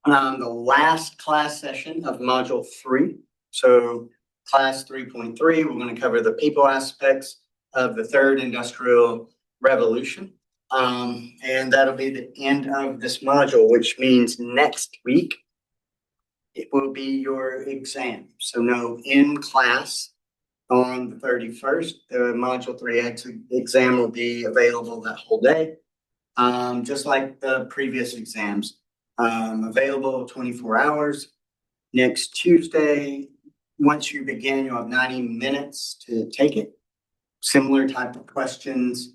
The last class session of Module 3. So class 3.3, we're going to cover the people aspects of the third industrial revolution. And that'll be the end of this module, which means next week it will be your exam. So no in class on the 31st. The Module 3 exam will be available that whole day, just like the previous exams. Available 24 hours. Next Tuesday, once you begin, you'll have 90 minutes to take it. Similar type of questions.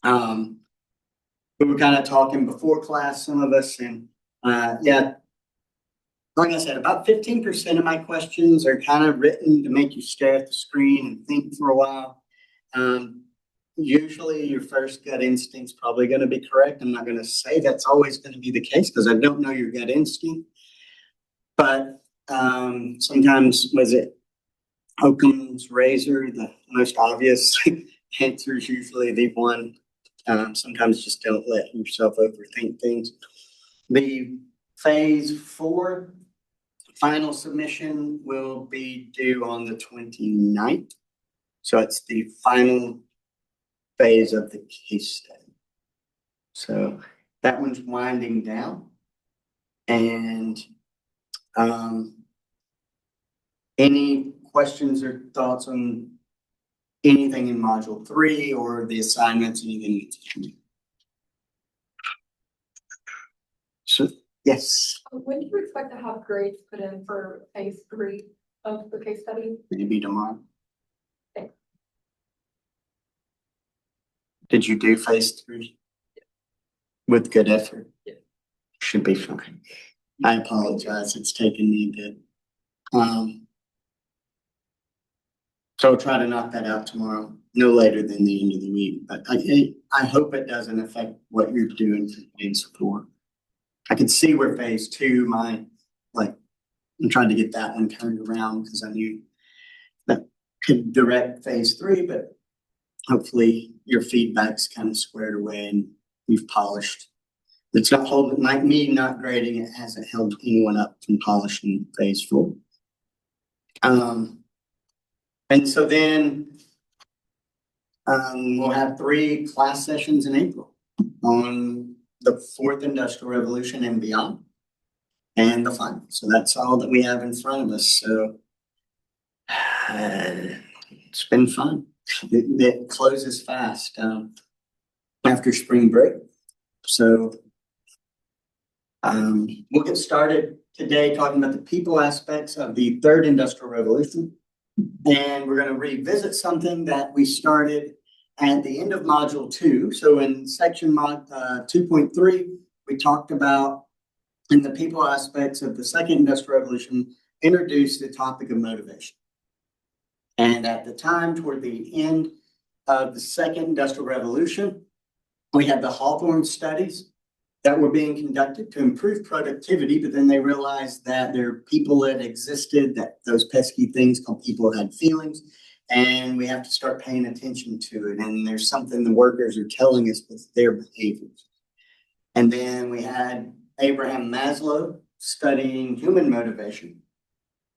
We were kind of talking before class, some of us, and yeah, like I said, about 15% of my questions are kind of written to make you stare at the screen and think for a while. Usually your first gut instinct's probably going to be correct. I'm not going to say that's always going to be the case because I don't know your gut instinct. But sometimes, was it Occam's razor, the most obvious answer is usually the one. Sometimes just don't let yourself overthink things. The phase 4 final submission will be due on the 29th. So it's the final phase of the case study. So that one's winding down. And any questions or thoughts on anything in Module 3 or the assignments, anything? So, yes. When do you expect to have grades put in for phase 3 of the case study? Maybe tomorrow. Thanks. Did you do phase 3? Yeah. With good effort? Yeah. Should be fine. I apologize. It's taken me a bit. So I'll try to knock that out tomorrow, no later than the end of the week. But I hope it doesn't affect what you're doing for phase 4. I could see where phase 2 might, I'm trying to get that one turned around because I knew that could direct phase 3, but hopefully your feedback's kind of squared away and we've polished. It's not holding, like me not grading it hasn't held anyone up from polishing phase 4. And so then we'll have 3 class sessions in April on the 4th Industrial Revolution and beyond, and the final. So that's all that we have in front of us. So it's been fun. It closes fast after spring break. So we'll get started today talking about the people aspects of the 3rd Industrial Revolution. And we're going to revisit something that we started at the end of Module 2. So in section 2.3, we talked about, in the people aspects of the 2nd Industrial Revolution, introduced the topic of motivation. And at the time, toward the end of the 2nd Industrial Revolution, we had the Hawthorne studies that were being conducted to improve productivity, but then they realized that there are people that existed, that those pesky things called people had feelings, and we have to start paying attention to it. And there's something the workers are telling us with their behaviors. And then we had Abraham Maslow studying human motivation.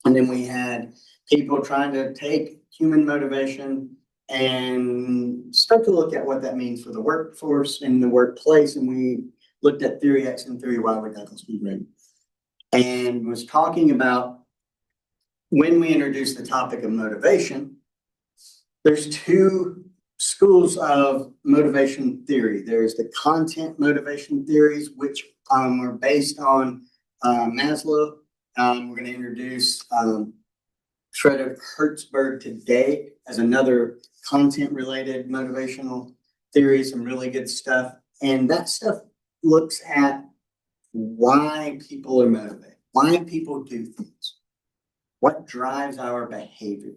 And then we had people trying to take human motivation and start to look at what that means for the workforce and the workplace. And we looked at theory X and theory Y with Douglas McGregor, and was talking about when we introduced the topic of motivation, there's 2 schools of motivation theory. There's the content motivation theories, which are based on Maslow. We're going to introduce Frederick Herzberg today as another content-related motivational theory, some really good stuff. And that stuff looks at why people are motivated, why people do things, what drives our behavior.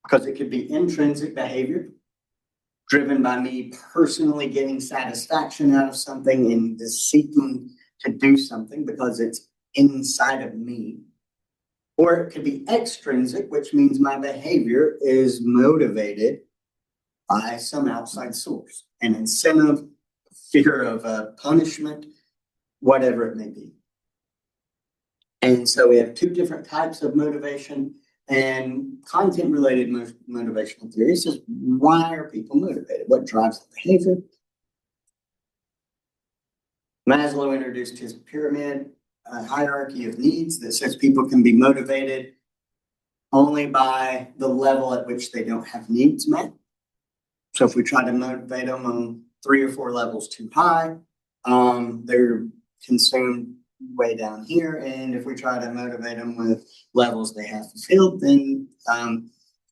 Because it could be intrinsic behavior, driven by me personally getting satisfaction out of something and just seeking to do something because it's inside of me. Or it could be extrinsic, which means my behavior is motivated by some outside source, an incentive, fear of punishment, whatever it may be. And so we have two different types of motivation, and content related motivational theories is why are people motivated? What drives the behavior? Maslow introduced his pyramid hierarchy of needs that says people can be motivated only by the level at which they don't have needs met. So if we try to motivate them on 3 or 4 levels too high, they're consumed way down here. And if we try to motivate them with levels they have fulfilled, then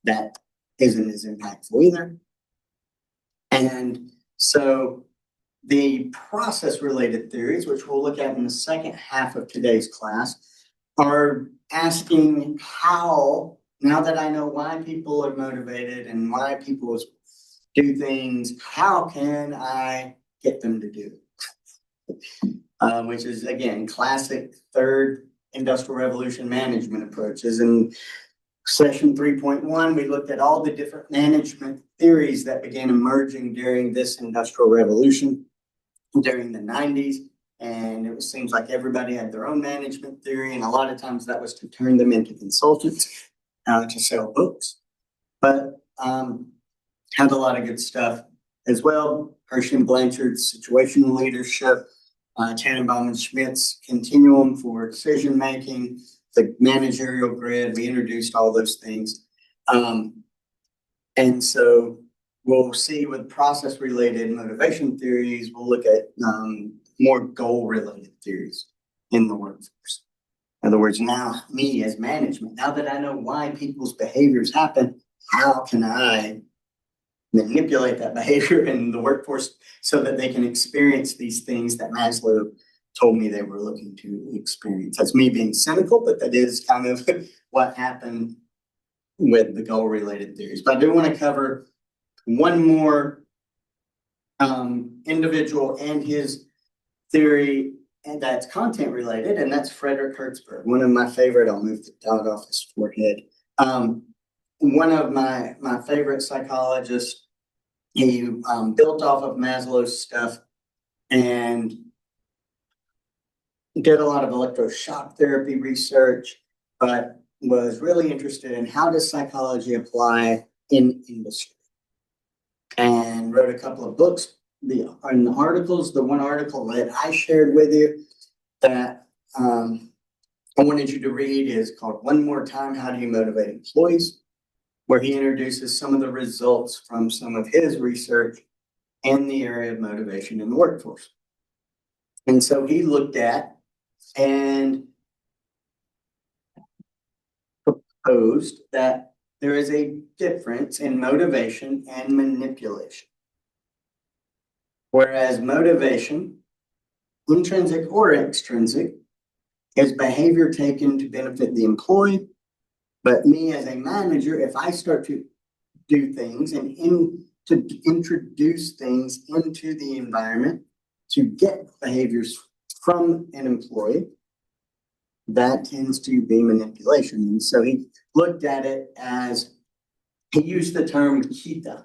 that isn't as impactful either. And so the process related theories, which we'll look at in the second half of today's class, are asking how, now that I know why people are motivated and why people do things, how can I get them to do it? Which is, again, classic third industrial revolution management approaches. In session 3.1, we looked at all the different management theories that began emerging during this industrial revolution during the 90s. And it seems like everybody had their own management theory. And a lot of times that was to turn them into consultants to sell books. But had a lot of good stuff as well. Hershey and Blanchard's situational leadership, Tannenbaum and Schmidt's continuum for decision making, the managerial grid. We introduced all those things. And so we'll see with process related motivation theories, we'll look at more goal related theories in the workforce. In other words, now me as management, now that I know why people's behaviors happen, how can I manipulate that behavior in the workforce so that they can experience these things that Maslow told me they were looking to experience? That's me being cynical, but that is kind of what happened with the goal related theories. But I do want to cover one more individual and his theory, and that's content related, and that's Frederick Hertzberg, one of my favorite. I'll move the dot off his forehead. One of my favorite psychologists. He built off of Maslow's stuff and did a lot of electroshock therapy research, but was really interested in how does psychology apply in industry, and wrote a couple of books. The articles, the one article that I shared with you that I wanted you to read is called One More Time, How Do You Motivate Employees?, where he introduces some of the results from some of his research in the area of motivation in the workforce. And so he looked at and proposed that there is a difference in motivation and manipulation. Whereas motivation, intrinsic or extrinsic, is behavior taken to benefit the employee. But me as a manager, if I start to do things and to introduce things into the environment to get behaviors from an employee, that tends to be manipulation. And so he looked at it as, he used the term KITA,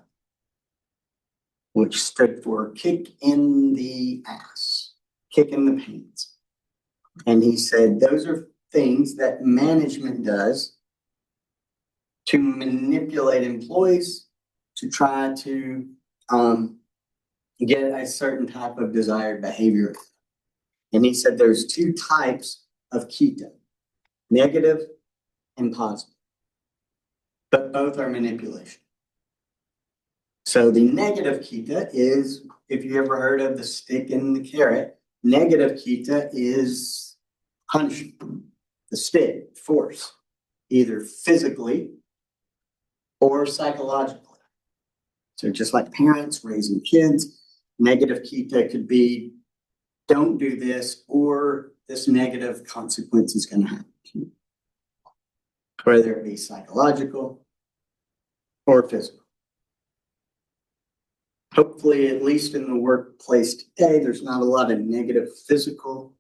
which stood for kick in the ass, kick in the pants. And he said those are things that management does to manipulate employees to try to get a certain type of desired behavior. And he said there's 2 types of KITA, negative and positive, but both are manipulation. So the negative KITA is, if you ever heard of the stick and the carrot, negative KITA is punishment, the stick, force, either physically or psychologically. So just like parents raising kids, negative KITA could be don't do this, or this negative consequence is going to happen to you, whether it be psychological or physical. Hopefully, at least in the workplace today, there's not a lot of negative physical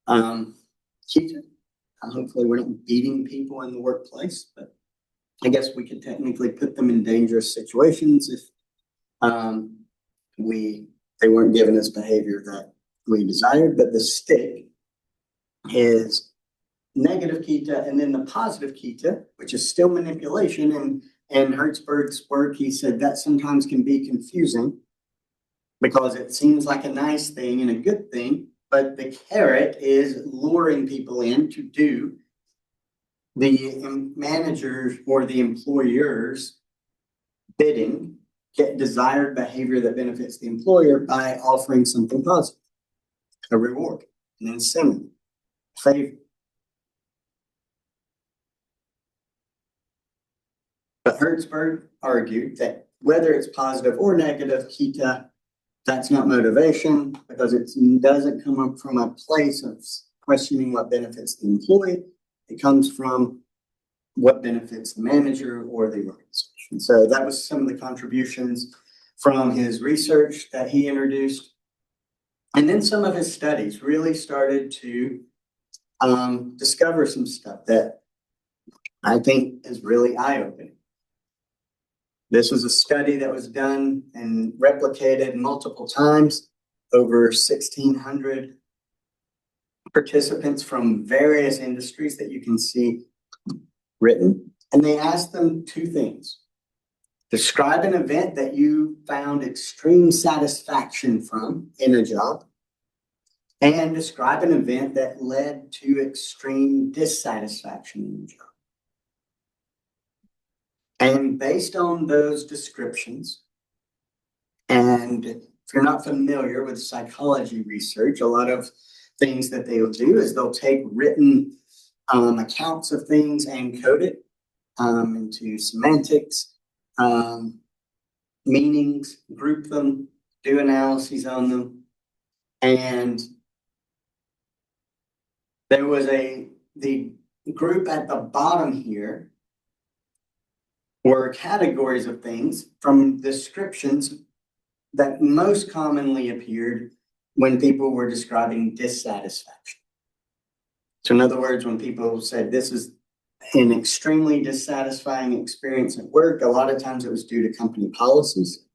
KITA. Hopefully we're not beating people in the workplace, but I guess we could technically put them in dangerous situations if they weren't giving us behavior that we desired. But the stick is negative Kita, and then the positive Kita, which is still manipulation. And in Hertzberg's work, he said that sometimes can be confusing because it seems like a nice thing and a good thing, but the carrot is luring people in to do the managers or the employer's bidding, get desired behavior that benefits the employer by offering something positive, a reward, an incentive, favor. But Hertzberg argued that whether it's positive or negative Kita, that's not motivation because it doesn't come up from a place of questioning what benefits the employee. It comes from what benefits the manager or the organization. So that was some of the contributions from his research that he introduced. And then some of his studies really started to discover some stuff that I think is really eye-opening. This was a study that was done and replicated multiple times, over 1,600 participants from various industries that you can see written. And they asked them two things. Describe an event that you found extreme satisfaction from in a job, and describe an event that led to extreme dissatisfaction in a job. And based on those descriptions, and if you're not familiar with psychology research, a lot of things that they'll do is they'll take written accounts of things and code it into semantics, meanings, group them, do analyses on them. And there was the group at the bottom here were categories of things from descriptions that most commonly appeared when people were describing dissatisfaction. So in other words, when people said this is an extremely dissatisfying experience at work, a lot of times it was due to company policies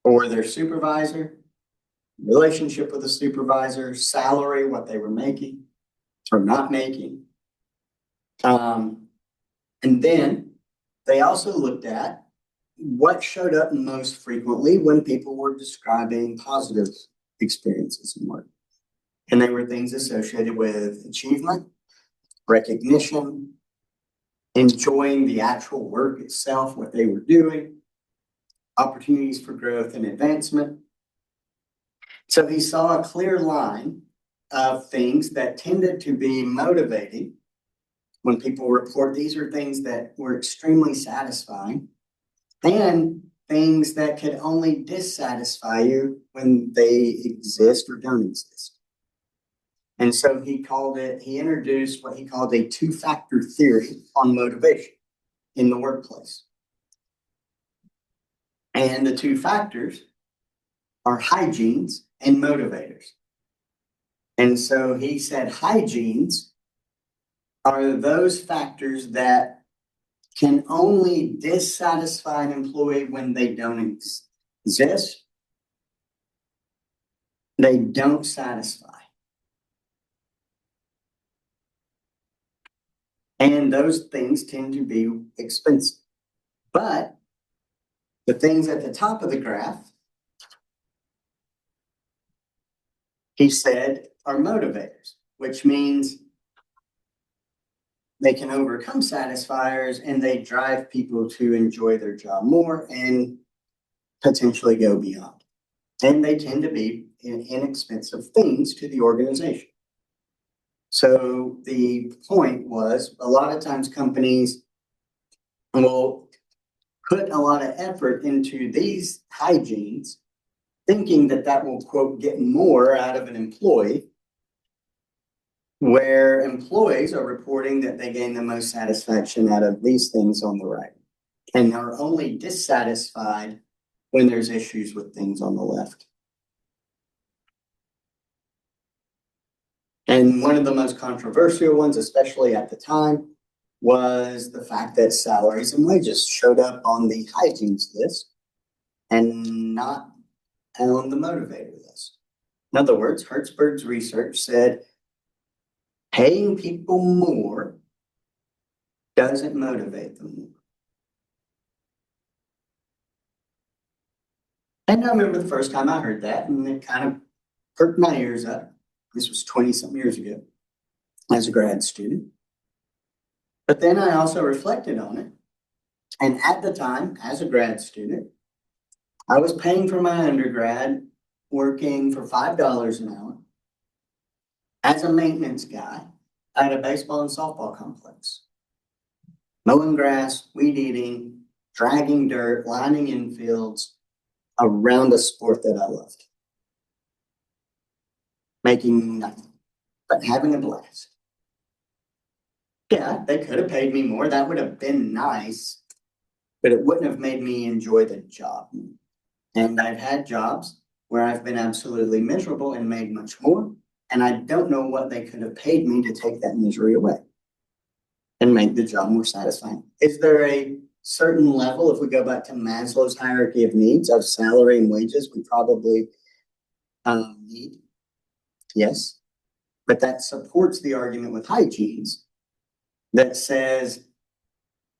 or their supervisor, relationship with the supervisor, salary, what they were making or not making. And then they also looked at what showed up most frequently when people were describing positive experiences in work. And they were things associated with achievement, recognition, enjoying the actual work itself, what they were doing, opportunities for growth and advancement. So he saw a clear line of things that tended to be motivating when people report these are things that were extremely satisfying, and things that could only dissatisfy you when they exist or don't exist. And so he introduced what he called a two-factor theory on motivation in the workplace. And the two factors are hygienes and motivators. And so he said hygienes are those factors that can only dissatisfy an employee when they don't exist. They don't satisfy. And those things tend to be expensive. But the things at the top of the graph, he said, are motivators, which means they can overcome satisfiers and they drive people to enjoy their job more and potentially go beyond. And they tend to be inexpensive things to the organization. So the point was, a lot of times companies will put a lot of effort into these hygienes, thinking that that will, quote, get more out of an employee, where employees are reporting that they gain the most satisfaction out of these things on the right and are only dissatisfied when there's issues with things on the left. And one of the most controversial ones, especially at the time, was the fact that salaries and wages showed up on the hygienes list and not on the motivator list. In other words, Hertzberg's research said Paying people more doesn't motivate them more. And I remember the first time I heard that, and it kind of perked my ears up. This was 20-something years ago as a grad student. But then I also reflected on it. And at the time, as a grad student, I was paying for my undergrad, working for $5 an hour as a maintenance guy at a baseball and softball complex. Mowing grass, weed eating, dragging dirt, lining infields around a sport that I loved. Making nothing, but having a blast. Yeah, they could have paid me more. That would have been nice, but it wouldn't have made me enjoy the job. And I've had jobs where I've been absolutely miserable and made much more. And I don't know what they could have paid me to take that misery away and make the job more satisfying. Is there a certain level, if we go back to Maslow's hierarchy of needs, of salary and wages, we probably need? Yes. But that supports the argument with hygienes that says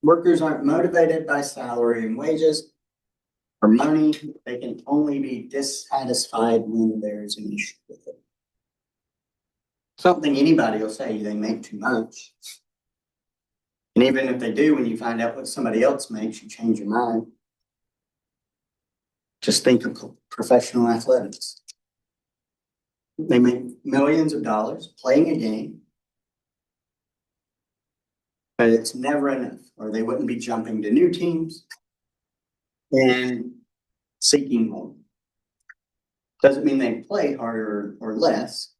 workers aren't motivated by salary and wages or money. They can only be dissatisfied when there's an issue with it. Something anybody will say, they make too much. And even if they do, when you find out what somebody else makes, you change your mind. Just think of professional athletics. They make millions of dollars playing a game, but it's never enough, or they wouldn't be jumping to new teams and seeking more. Doesn't mean they play harder or less.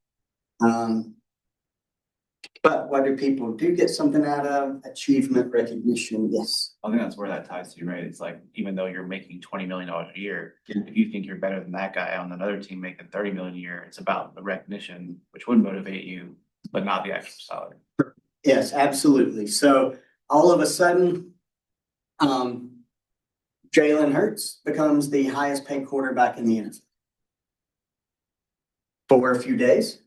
But whether people do get something out of achievement, recognition, yes. I think that's where that ties to, right? It's like, even though you're making $20 million a year, Yeah. if you think you're better than that guy on another team making 30 million a year, it's about the recognition, which would motivate you, but not the actual salary. Yes, absolutely. So all of a sudden, Jalen Hurts becomes the highest paid quarterback in the NFL for a few days.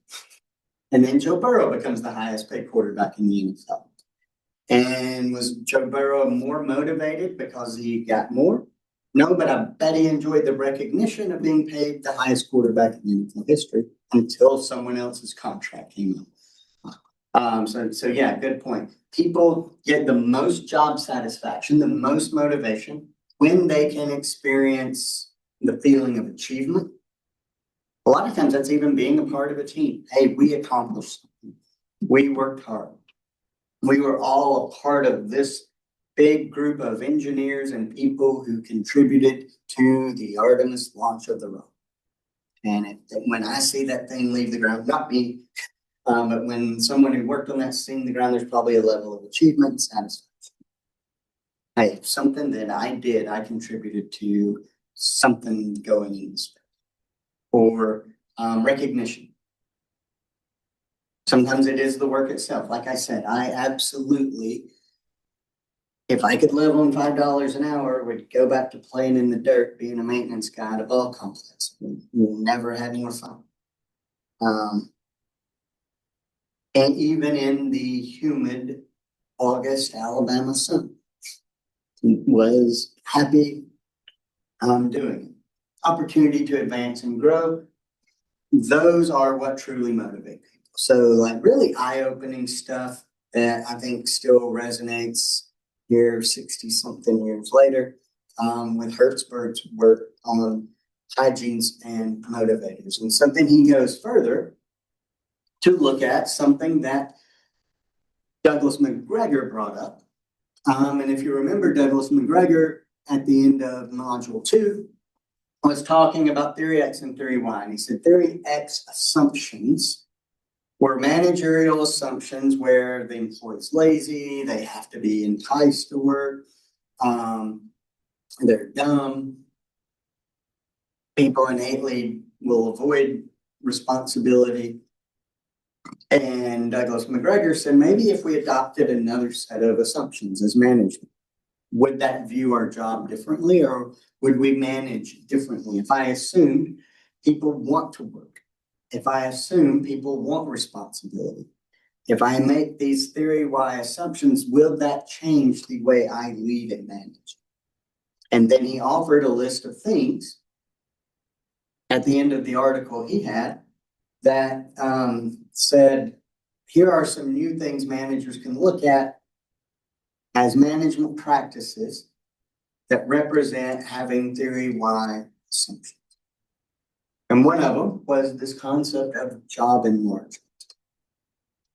And then Joe Burrow becomes the highest paid quarterback in the NFL. And was Joe Burrow more motivated because he got more? No, but I bet he enjoyed the recognition of being paid the highest quarterback in NFL history until someone else's contract came up. So yeah, good point. People get the most job satisfaction, the most motivation when they can experience the feeling of achievement. A lot of times that's even being a part of a team. Hey, we accomplished something. We worked hard. We were all a part of this big group of engineers and people who contributed to the Artemis launch of the rocket. And when I see that thing leave the ground, not me, but when someone who worked on that seeing the ground, there's probably a level of achievement and satisfaction. Hey, something that I did, I contributed to something going in this space. Or recognition. Sometimes it is the work itself. Like I said, I absolutely, if I could live on $5 an hour, would go back to playing in the dirt, being a maintenance guy at a ball complex. Never had more fun. And even in the humid August Alabama sun, was happy doing it. Opportunity to advance and grow. Those are what truly motivate people. So like really eye-opening stuff that I think still resonates here 60 something years later with Hertzberg's work on hygienes and motivators. And something he goes further to look at something that Douglas McGregor brought up. And if you remember, Douglas McGregor at the end of module 2 was talking about theory X and theory Y. And he said theory X assumptions were managerial assumptions where the employee's lazy, they have to be enticed to work, they're dumb, people innately will avoid responsibility. And Douglas McGregor said maybe if we adopted another set of assumptions as management, would that view our job differently, or would we manage differently? If I assumed people want to work, if I assume people want responsibility, if I make these theory Y assumptions, will that change the way I lead and manage? And then he offered a list of things at the end of the article he had that said, here are some new things managers can look at as management practices that represent having theory Y assumptions. And one of them was this concept of job enlargement.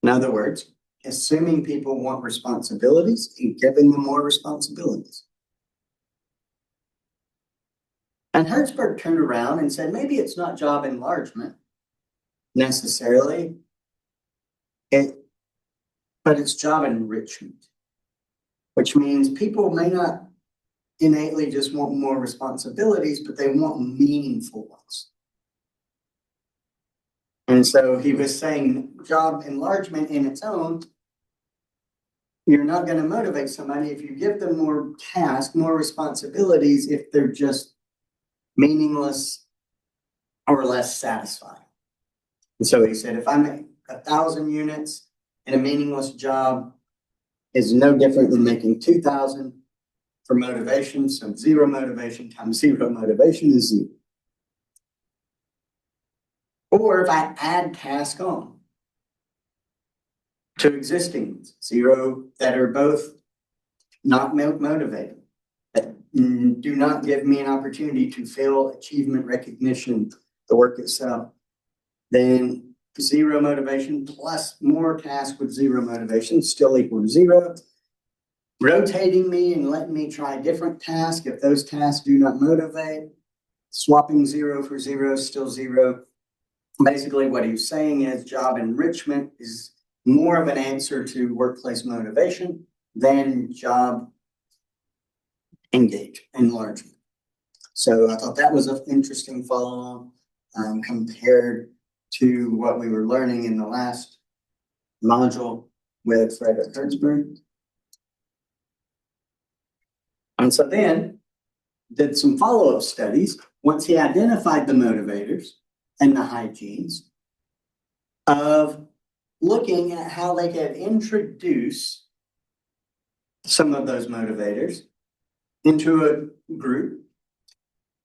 In other words, assuming people want responsibilities and giving them more responsibilities. And Hertzberg turned around and said, maybe it's not job enlargement necessarily, but it's job enrichment, which means people may not innately just want more responsibilities, but they want meaningful ones. And so he was saying job enlargement in its own, you're not going to motivate somebody if you give them more tasks, more responsibilities, if they're just meaningless or less satisfying. And so he said, if I make 1,000 units in a meaningless job, is no different than making 2,000 for motivation. So 0 motivation times 0 motivation is 0. Or if I add task on to existing ones, 0 that are both not motivated, that do not give me an opportunity to feel achievement, recognition, the work itself, then 0 motivation plus more tasks with 0 motivation still equal to 0. Rotating me and letting me try different tasks if those tasks do not motivate, swapping 0 for 0 is still 0. Basically, what he's saying is job enrichment is more of an answer to workplace motivation than job enlargement. So I thought that was an interesting follow on compared to what we were learning in the last module with Frederick Hertzberg. And so then did some follow-up studies once he identified the motivators and the hygienes of looking at how they could introduce some of those motivators into a group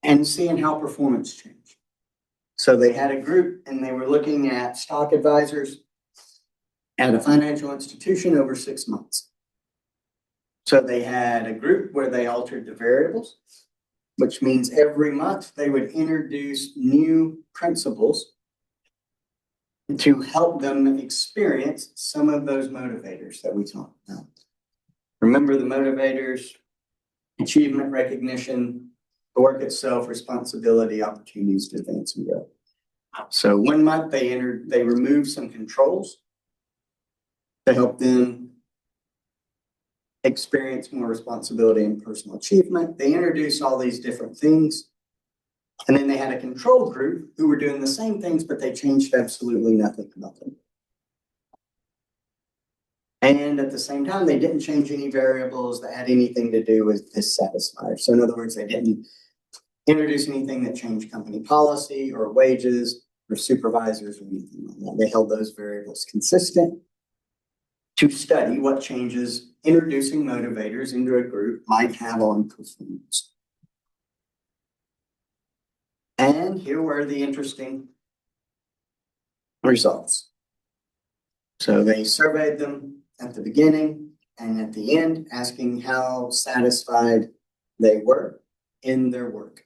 and seeing how performance changed. So they had a group and they were looking at stock advisors at a financial institution over 6 months. So they had a group where they altered the variables, which means every month they would introduce new principles to help them experience some of those motivators that we talked about. Remember the motivators: achievement, recognition, the work itself, responsibility, opportunities to advance and grow. So 1 month they removed some controls to help them experience more responsibility and personal achievement. They introduced all these different things. And then they had a control group who were doing the same things, but they changed absolutely nothing about them. And at the same time, they didn't change any variables that had anything to do with dissatisfiers. So in other words, they didn't introduce anything that changed company policy or wages or supervisors or anything like that. They held those variables consistent to study what changes introducing motivators into a group might have on performance. And here were the interesting results. So they surveyed them at the beginning and at the end, asking how satisfied they were in their work.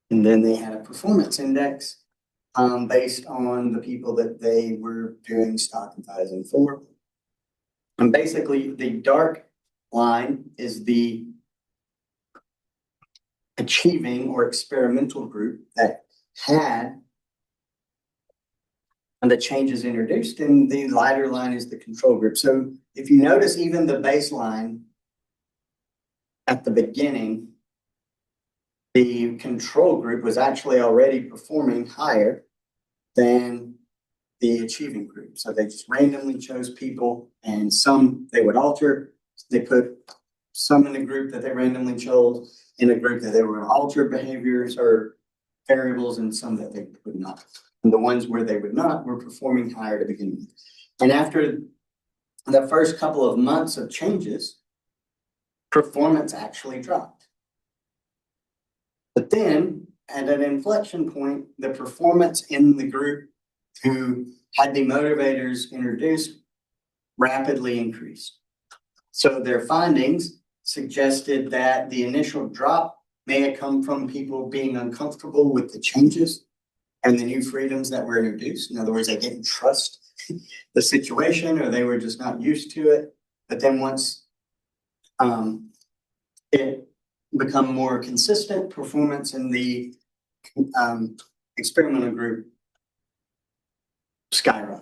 And then they had a performance index based on the people that they were doing stock advising for. And basically the dark line is the achieving or experimental group that had the changes introduced, and the lighter line is the control group. So if you notice, even the baseline at the beginning, the control group was actually already performing higher than the achieving group. So they just randomly chose people, and some they would alter. They put some in a group that they randomly chose, in a group that they were alter behaviors or variables, and some that they would not. And the ones where they would not were performing higher to begin with. And after the first couple of months of changes, performance actually dropped. But then at an inflection point, the performance in the group who had the motivators introduced rapidly increased. So their findings suggested that the initial drop may have come from people being uncomfortable with the changes and the new freedoms that were introduced. In other words, they didn't trust the situation or they were just not used to it. But then once it become more consistent, performance in the experimental group skyrocketed.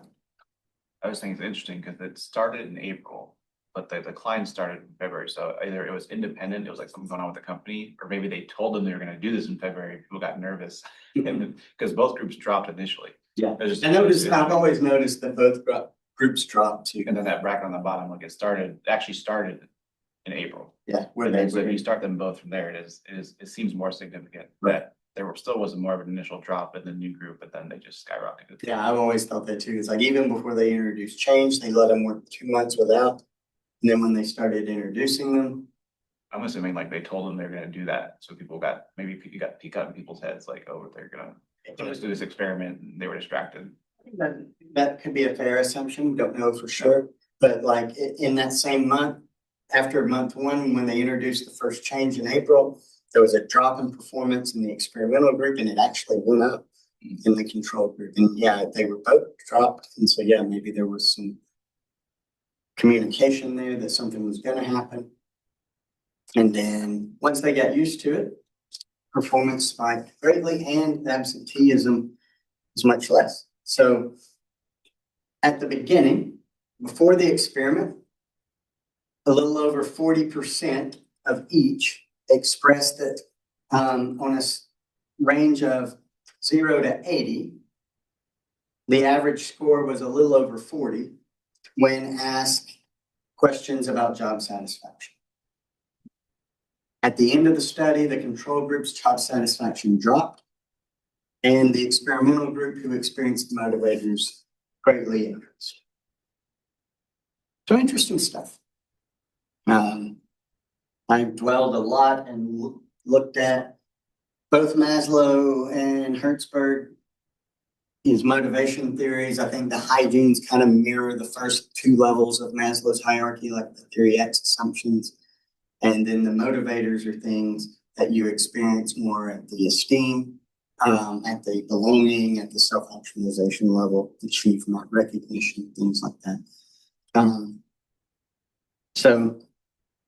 I was thinking it's interesting because it started in April, but the decline started in February. So either it was independent, it was like something going on with the company, or maybe they told them they were gonna do this in February, people got nervous. And because both groups dropped initially. Yeah, It was just- I noticed, I've always noticed that both groups dropped too. And then that bracket on the bottom, like actually started in April. Yeah, where And they then so if were. you start them both from there, it seems more significant Right. that still was more of an initial drop in the new group, but then they just skyrocketed. Yeah, I've always thought that too. It's like even before they introduced change, they let them work 2 months without. And then when they started introducing them, I'm assuming like they told them they're gonna do that, so people got, maybe you got peek out in people's heads, like, oh, they're gonna, let's do this experiment, and they were distracted. that could be a fair assumption. We don't know for sure. But like in that same month, after month one, when they introduced the first change in April, there was a drop in performance in the experimental group and it actually went up in the control group. And yeah, they were both dropped. And so, yeah, maybe there was some communication there that something was going to happen. And then once they got used to it, performance spiked greatly and absenteeism was much less. So at the beginning, before the experiment, a little over 40% of each expressed that on a range of 0 to 80, the average score was a little over 40 when asked questions about job satisfaction. At the end of the study, the control group's job satisfaction dropped, and the experimental group who experienced the motivators greatly increased. So interesting stuff. I've dwelled a lot and looked at both Maslow and Hertzberg, his motivation theories. I think the hygienes kind of mirror the first 2 levels of Maslow's hierarchy, like the theory X assumptions. And then the motivators are things that you experience more at the esteem, at the belonging, at the self-actualization level, achievement, recognition, things like that. So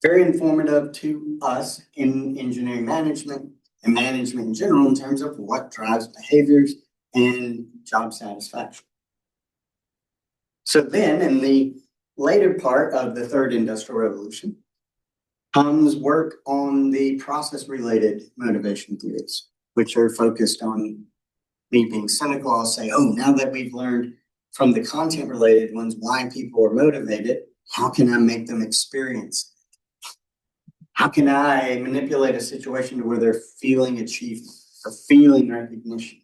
very informative to us in engineering management and management in general in terms of what drives behaviors and job satisfaction. So then in the later part of the third industrial revolution comes work on the process-related motivation theories, which are focused on, me being cynical, I'll say, oh, now that we've learned from the content-related ones why people are motivated, how can I make them experience? How can I manipulate a situation to where they're feeling achievement or feeling recognition?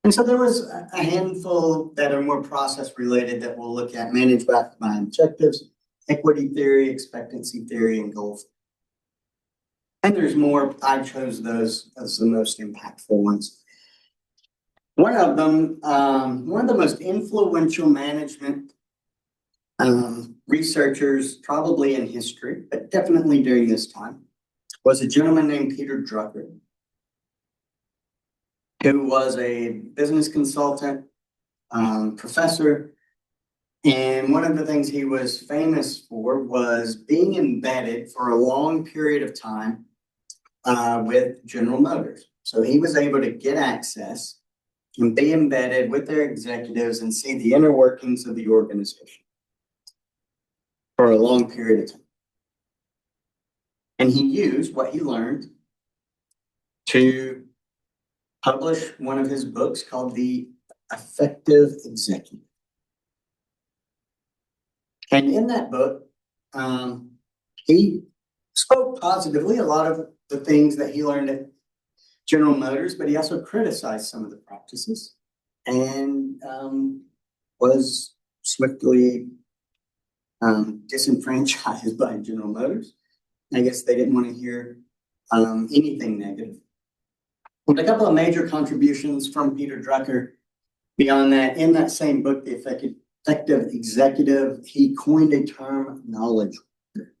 And so there was a handful that are more process-related that we'll look at: manage by objectives, equity theory, expectancy theory, and goal. And there's more. I chose those as the most impactful ones. One of them, one of the most influential management researchers, probably in history, but definitely during this time, was a gentleman named Peter Drucker, who was a business consultant, professor. And one of the things he was famous for was being embedded for a long period of time with General Motors. So he was able to get access and be embedded with their executives and see the inner workings of the organization for a long period of time. And he used what he learned to publish one of his books called The Effective Executive. And in that book, he spoke positively a lot of the things that he learned at General Motors, but he also criticized some of the practices. and was swiftly disenfranchised by General Motors. I guess they didn't want to hear anything negative. With a couple of major contributions from Peter Drucker. Beyond that, in that same book, The Effective Executive, he coined a term, knowledge worker.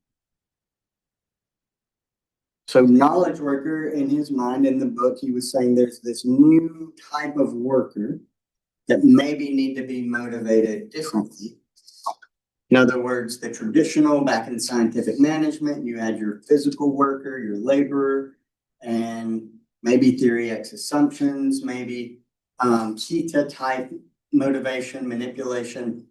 So knowledge worker, in his mind, in the book, he was saying there's this new type of worker that maybe need to be motivated differently. In other words, the traditional, back in scientific management, you had your physical worker, your laborer, and maybe theory X assumptions, maybe Kita type motivation, manipulation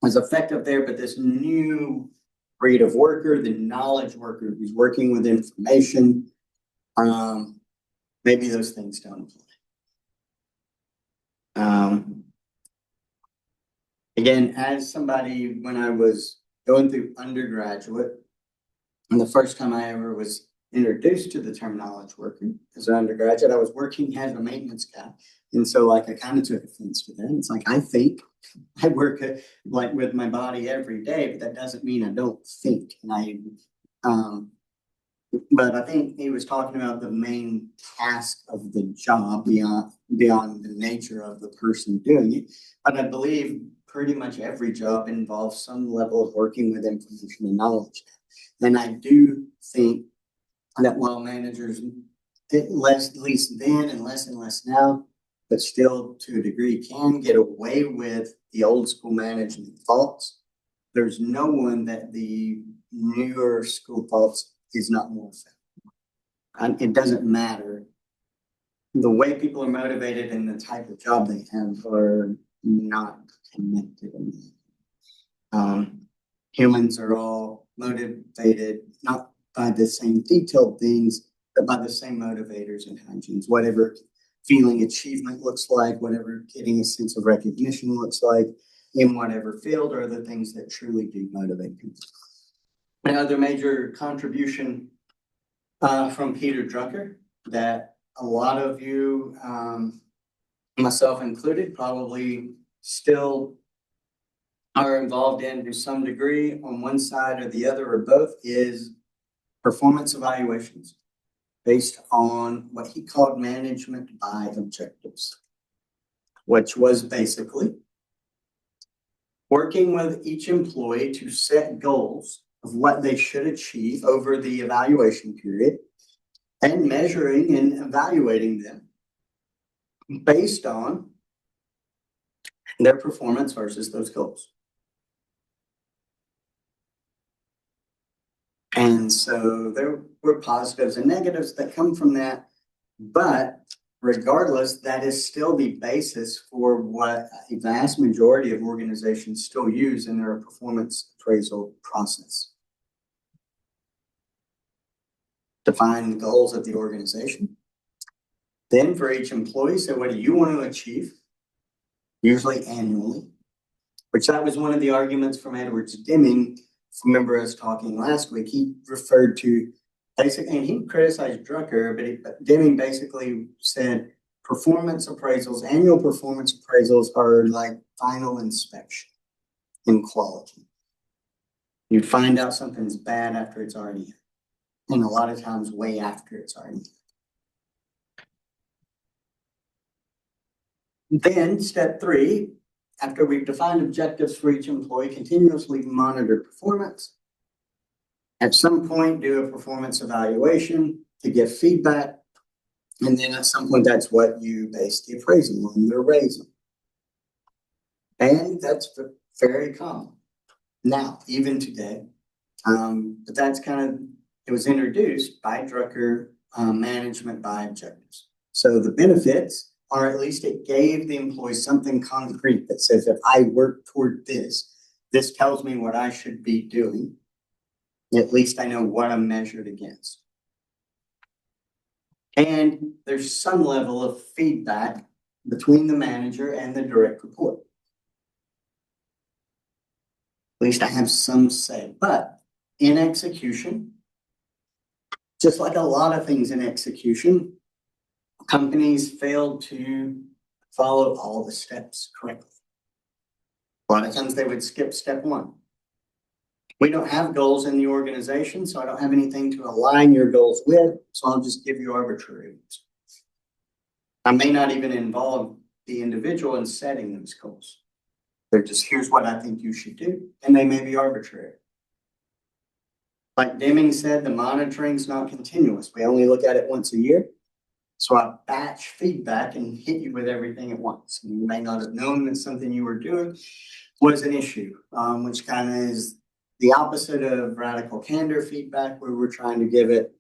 was effective there, but this new breed of worker, the knowledge worker who's working with information, maybe those things don't apply. Again, as somebody, when I was going through undergraduate, and the first time I ever was introduced to the term knowledge worker as an undergraduate, I was working as a maintenance guy. And so like I kind of took offense to that. It's like I think I work like with my body every day, but that doesn't mean I don't think. And but I think he was talking about the main task of the job beyond the nature of the person doing it. But I believe pretty much every job involves some level of working with information and knowledge. And I do think that while managers, at least then and less now, but still to a degree can get away with the old school management thoughts, there's no one that the newer school thoughts is not more effective. And it doesn't matter. The way people are motivated and the type of job they have are not connected. Humans are all motivated not by the same detailed things, but by the same motivators and hygienes, whatever feeling achievement looks like, whatever getting a sense of recognition looks like in whatever field are the things that truly do motivate people. Another major contribution from Peter Drucker that a lot of you, myself included, probably still are involved in to some degree on one side or the other or both is performance evaluations based on what he called management by objectives, which was basically working with each employee to set goals of what they should achieve over the evaluation period and measuring and evaluating them based on their performance versus those goals. And so there were positives and negatives that come from that, but regardless, that is still the basis for what a vast majority of organizations still use in their performance appraisal process. Define the goals of the organization. Then for each employee, say, what do you want to achieve? Usually annually, which that was one of the arguments from Edwards Deming. Remember us talking last week, he referred to basically, and he criticized Drucker, but Deming basically said performance appraisals, annual performance appraisals are like final inspection in quality. You'd find out something's bad after it's already happened, and a lot of times way after it's already happened. Then step 3, after we've defined objectives for each employee, continuously monitor performance. At some point, do a performance evaluation to get feedback. And then at some point, that's what you base the appraisal on, the raising. And that's very common now, even today. But that's it was introduced by Drucker, management by objectives. So the benefits, or at least it gave the employee something concrete that says, if I work toward this, this tells me what I should be doing. At least I know what I'm measured against. And there's some level of feedback between the manager and the direct report. At least I have some say. But in execution, just like a lot of things in execution, companies failed to follow all the steps correctly. A lot of times they would skip step one. We don't have goals in the organization, so I don't have anything to align your goals with, so I'll just give you arbitrary ones. I may not even involve the individual in setting those goals. They're just, here's what I think you should do, and they may be arbitrary. Like Deming said, the monitoring's not continuous. We only look at it once a year. So I batch feedback and hit you with everything at once. And you may not have known that something you were doing was an issue, which kind of is the opposite of radical candor feedback, where we're trying to give it,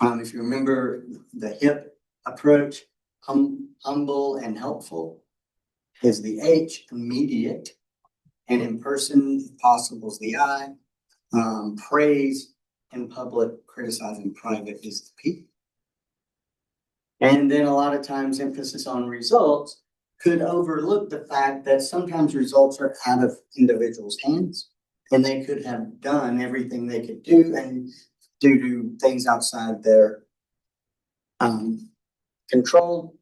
if you remember the HIP approach, humble and helpful is the H, immediate, and in person, if possible, is the I. Praise in public, criticize in private is the P. And then a lot of times emphasis on results could overlook the fact that sometimes results are out of individuals' hands and they could have done everything they could do, and due to things outside their control,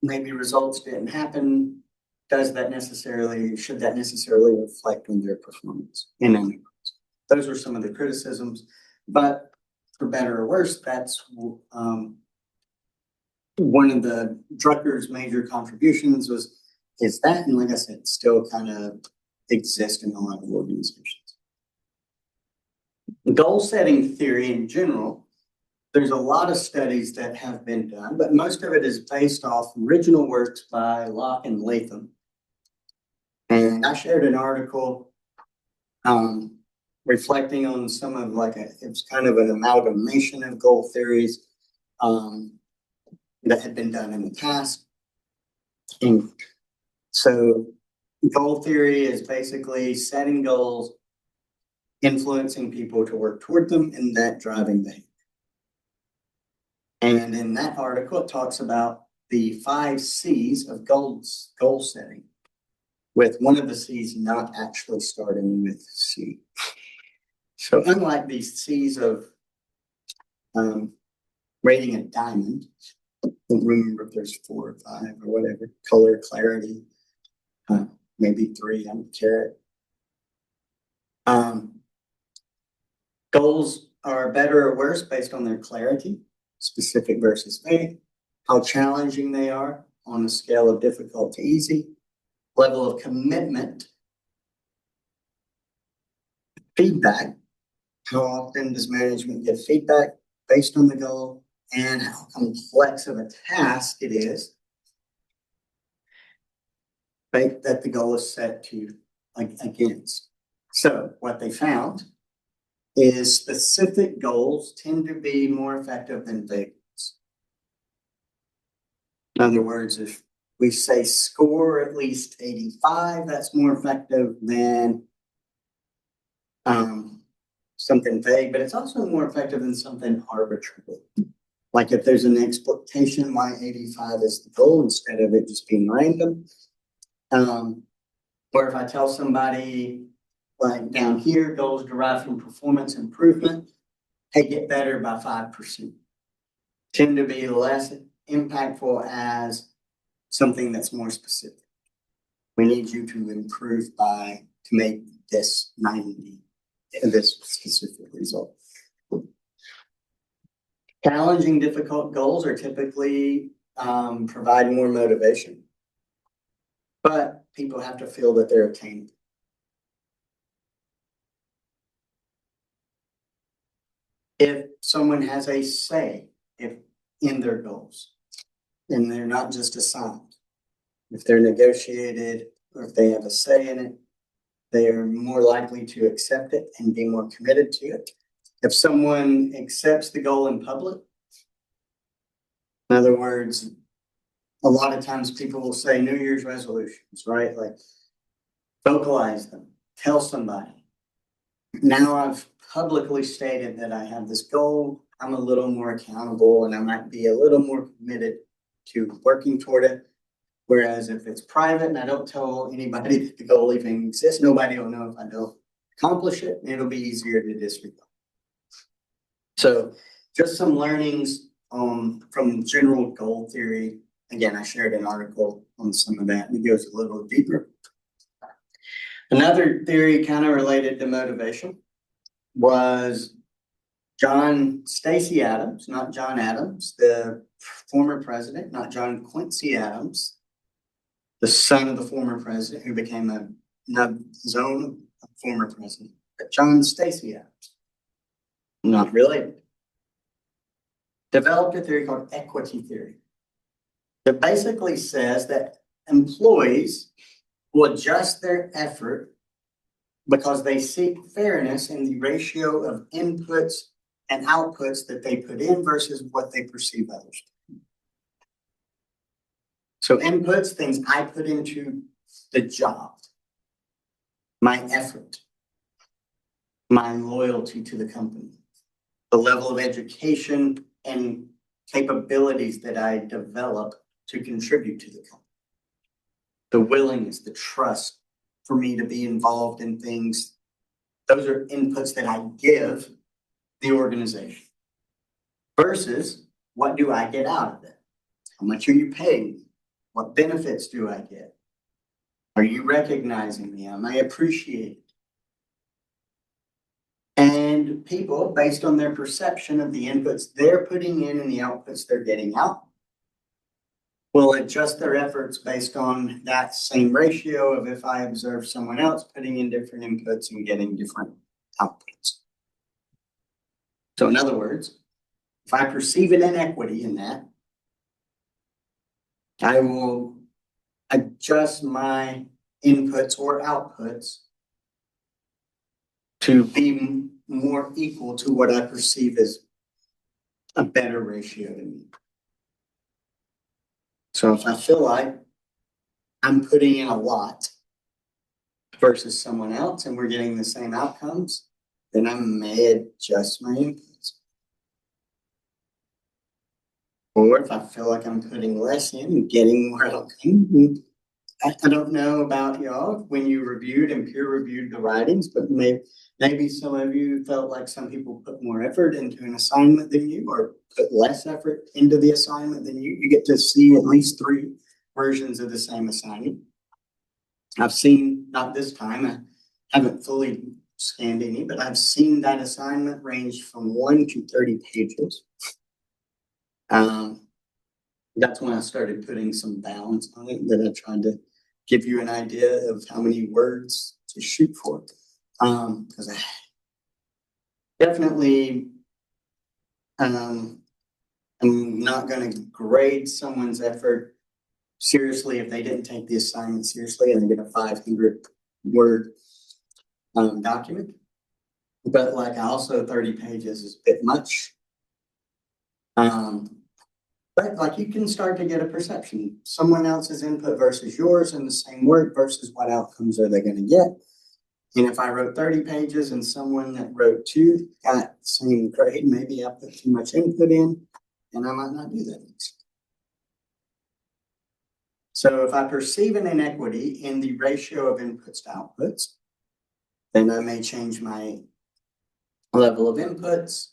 maybe results didn't happen. Should that necessarily reflect on their performance? In any words, those are some of the criticisms, but for better or worse, that's one of the Drucker's major contributions is that, and like I said, still kind of exists in a lot of organizations. Goal setting theory in general, there's a lot of studies that have been done, but most of it is based off original works by Locke and Latham. And I shared an article reflecting on some of it's kind of an amalgamation of goal theories that had been done in the past. And so goal theory is basically setting goals, influencing people to work toward them, and that driving behavior. And in that article, it talks about the 5 C's of goal setting, with one of the C's not actually starting with C. So unlike these C's of rating a diamond, I don't remember if there's 4 or 5 or whatever, color, clarity, maybe 3, I'm a carrot. Goals are better or worse based on their clarity, specific versus vague, how challenging they are on a scale of difficult to easy, level of commitment, feedback, how often does management give feedback based on the goal, and how complex of a task it is that the goal is set to against. So what they found is specific goals tend to be more effective than vague ones. In other words, if we say score at least 85, that's more effective than something vague, but it's also more effective than something arbitrary. Like if there's an expectation why 85 is the goal instead of it just being random. Or if I tell somebody, like down here, goals derived from performance improvement, hey, get better by 5%. Tend to be less impactful as something that's more specific. We need you to improve to make this 90, this specific result. Challenging, difficult goals are typically provide more motivation, but people have to feel that they're attainable. If someone has a say in their goals, and they're not just assigned, if they're negotiated or if they have a say in it, they are more likely to accept it and be more committed to it. If someone accepts the goal in public, in other words, a lot of times people will say New Year's resolutions, right? Like vocalize them, tell somebody. Now I've publicly stated that I have this goal, I'm a little more accountable and I might be a little more committed to working toward it. Whereas if it's private and I don't tell anybody that the goal even exists, nobody will know if I don't accomplish it, and it'll be easier to disregard. So just some learnings from general goal theory again, I shared an article on some of that, and it goes a little deeper. Another theory kind of related to motivation was John Stacey Adams, not John Adams, the former president, not John Quincy Adams, the son of the former president who became his own former president, but John Stacey Adams, not related, developed a theory called equity theory. That basically says that employees will adjust their effort because they seek fairness in the ratio of inputs and outputs that they put in versus what they perceive others. So inputs, things I put into the job, my effort, my loyalty to the company, the level of education and capabilities that I develop to contribute to the company, the willingness, the trust for me to be involved in things. Those are inputs that I give the organization versus what do I get out of it? How much are you paying? What benefits do I get? Are you recognizing me? Am I appreciated? And people, based on their perception of the inputs they're putting in and the outputs they're getting out, will adjust their efforts based on that same ratio of if I observe someone else putting in different inputs and getting different outputs. So in other words, if I perceive an inequity in that, I will adjust my inputs or outputs to be more equal to what I perceive as a better ratio to me. So if I feel like I'm putting in a lot versus someone else and we're getting the same outcomes, then I may adjust my inputs. Or if I feel like I'm putting less in and getting more outcome, I don't know about y'all when you reviewed and peer reviewed the writings, but maybe some of you felt like some people put more effort into an assignment than you or put less effort into the assignment than you. You get to see at least 3 versions of the same assignment. I've seen, not this time, I haven't fully scanned any, but I've seen that assignment range from 1 to 30 pages. That's when I started putting some balance on it, that I tried to give you an idea of how many words to shoot for. Because I definitely I'm not going to grade someone's effort seriously if they didn't take the assignment seriously and they get a 500-word document. But like also 30 pages is a bit much. But like you can start to get a perception. Someone else's input versus yours in the same word versus what outcomes are they going to get. And if I wrote 30 pages and someone that wrote 2 got the same grade, maybe I put too much input in and I might not do that. So if I perceive an inequity in the ratio of inputs to outputs, then I may change my level of inputs.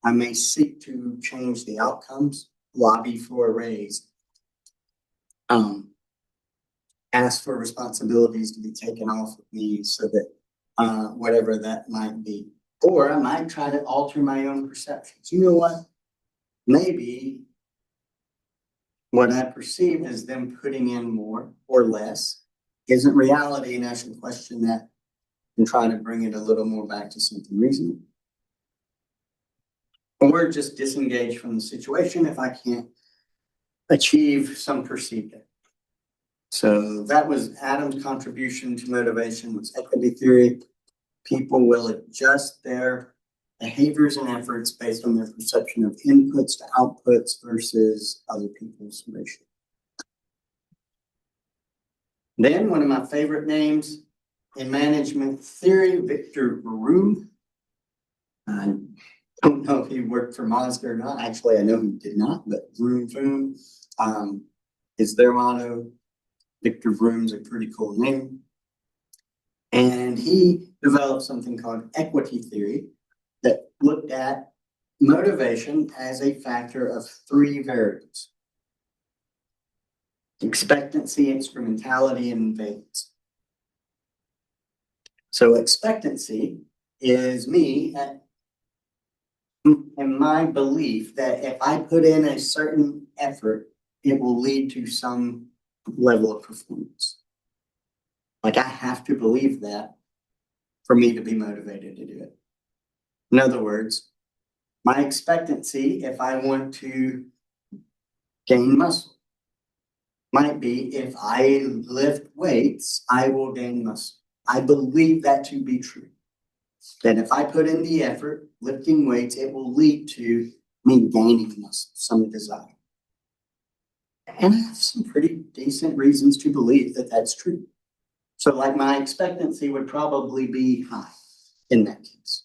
I may seek to change the outcomes, lobby for a raise, ask for responsibilities to be taken off of me so that whatever that might be. Or I might try to alter my own perceptions. You know what? Maybe what I perceive as them putting in more or less isn't reality, and I should question that and try to bring it a little more back to something reasonable. Or just disengage from the situation if I can't achieve some perceived it. So that was Adam's contribution to motivation, was equity theory. People will adjust their behaviors and efforts based on their perception of inputs to outputs versus other people's ratio. Then one of my favorite names in management theory, Victor Vroom. I don't know if he worked for Mazda or not. Actually, I know he did not, but Vroom Vroom is their motto. Victor Vroom's a pretty cool name. And he developed something called equity theory that looked at motivation as a factor of 3 variables. expectancy, instrumentality, and valence. So expectancy is me and my belief that if I put in a certain effort, it will lead to some level of performance. Like I have to believe that for me to be motivated to do it. In other words, my expectancy, if I want to gain muscle, might be if I lift weights, I will gain muscle. I believe that to be true. That if I put in the effort, lifting weights, it will lead to me gaining muscle, some desire. And I have some pretty decent reasons to believe that that's true. So like my expectancy would probably be high in that case.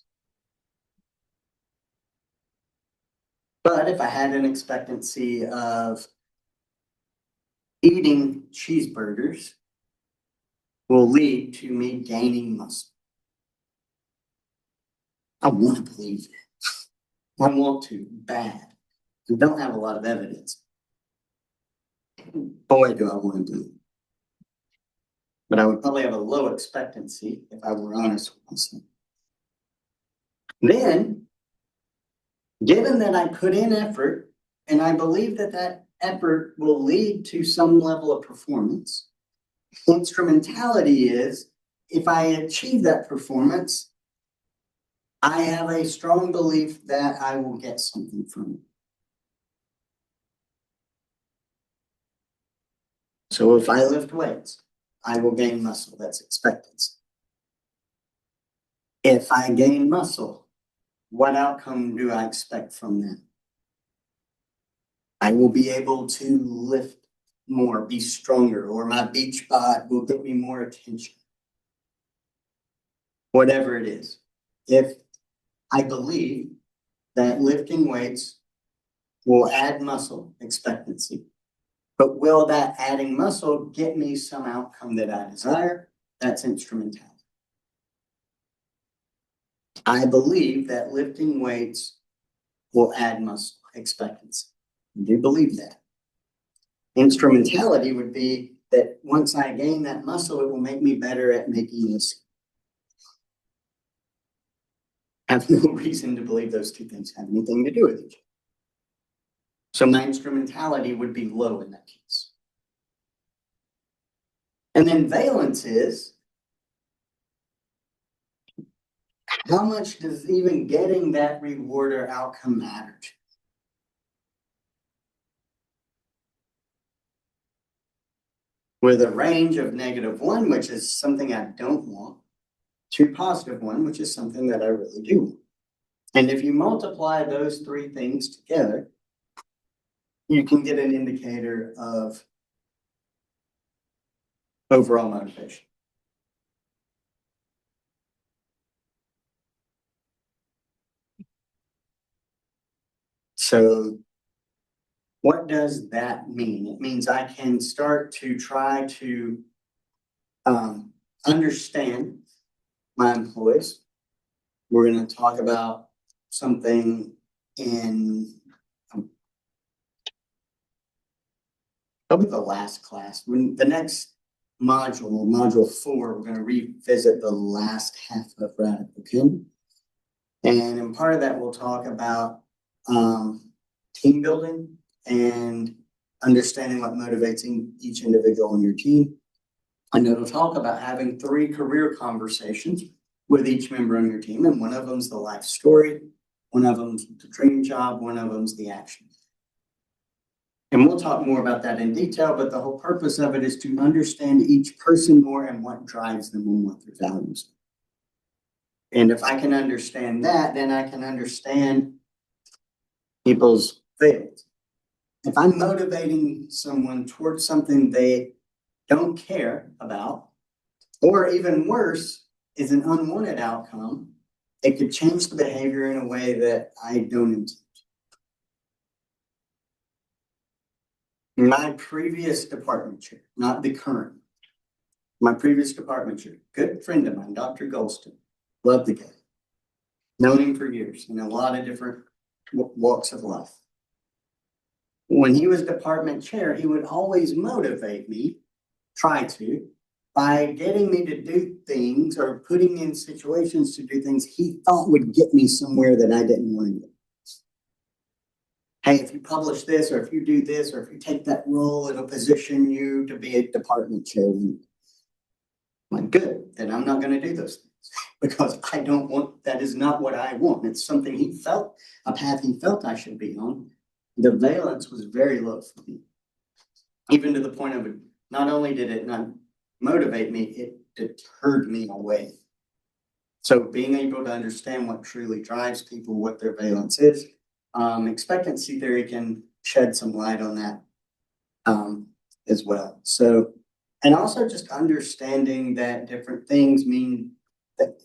But if I had an expectancy of eating cheeseburgers will lead to me gaining muscle. I want to believe it. I want to bad. I don't have a lot of evidence. Boy, do I want to believe it. But I would probably have a low expectancy if I were honest with myself. Then, given that I put in effort and I believe that that effort will lead to some level of performance, instrumentality is if I achieve that performance, I have a strong belief that I will get something from it. So if I lift weights, I will gain muscle. That's expectancy. If I gain muscle, what outcome do I expect from that? I will be able to lift more, be stronger, or my beach bod will get me more attention. Whatever it is. If I believe that lifting weights will add muscle, expectancy. But will that adding muscle get me some outcome that I desire? That's instrumentality. I believe that lifting weights will add muscle, expectancy. I do believe that. Instrumentality would be that once I gain that muscle, it will make me better at making this. I have no reason to believe those two things have anything to do with each other. So my instrumentality would be low in that case. And then valence is how much does even getting that reward or outcome matter to me? With a range of -1, which is something I don't want, to +1, which is something that I really do want. And if you multiply those three things together, you can get an indicator of overall motivation. So what does that mean? It means I can start to try to understand my employees. We're going to talk about something in probably the last class. When the next module, module 4, we're going to revisit the last half of Radical Kin. And in part of that, we'll talk about team building and understanding what motivates each individual on your team. And it'll talk about having 3 career conversations with each member on your team. And one of them's the life story, one of them's the dream job, one of them's the action. And we'll talk more about that in detail, but the whole purpose of it is to understand each person more and what drives them and what their values are. And if I can understand that, then I can understand people's failings. If I'm motivating someone towards something they don't care about, or even worse, is an unwanted outcome, it could change the behavior in a way that I don't intend. My previous department chair, not the current, my previous department chair, good friend of mine, Dr. Golston, loved the guy. Known him for years in a lot of different walks of life. When he was department chair, he would always motivate me, try to, by getting me to do things or putting in situations to do things he thought would get me somewhere that I didn't want to go. Hey, if you publish this, or if you do this, or if you take that role, it'll position you to be a department chair. I'm like, good, then I'm not gonna do those things because I don't want, that is not what I want. It's something he felt, a path he felt I should be on. The valence was very low for me. Even to the point of, not only did it not motivate me, it deterred me away. So being able to understand what truly drives people, what their valence is, expectancy theory can shed some light on that as well. So, and also just understanding that different things mean that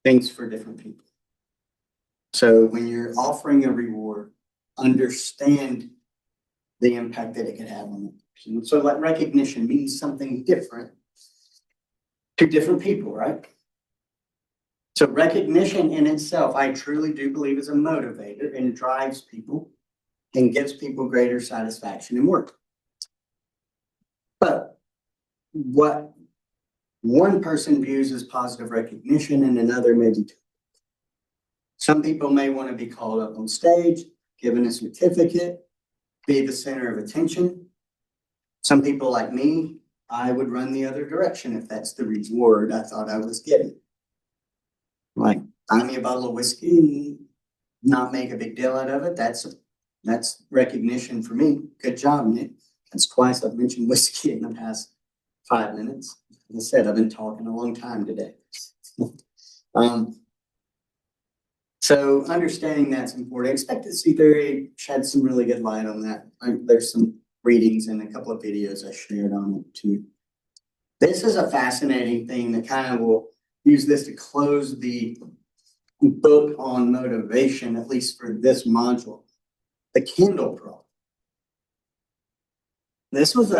things for different people. So when you're offering a reward, understand the impact that it could have on the person. So like recognition means something different to different people, right? So recognition in itself, I truly do believe is a motivator and drives people and gives people greater satisfaction in work. But what one person views as positive recognition and another maybe too. Some people may want to be called up on stage, given a certificate, be the center of attention. Some people like me, I would run the other direction if that's the reward I thought I was getting. Like, buy me a bottle of whiskey and not make a big deal out of it. That's recognition for me. Good job, Nick. That's twice I've mentioned whiskey in the past 5 minutes. As I said, I've been talking a long time today. So understanding that's important. Expectancy theory sheds some really good light on that. There's some readings and a couple of videos I shared on it too. This is a fascinating thing that kind of will use this to close the book on motivation, at least for this module. The Kendall problem. This was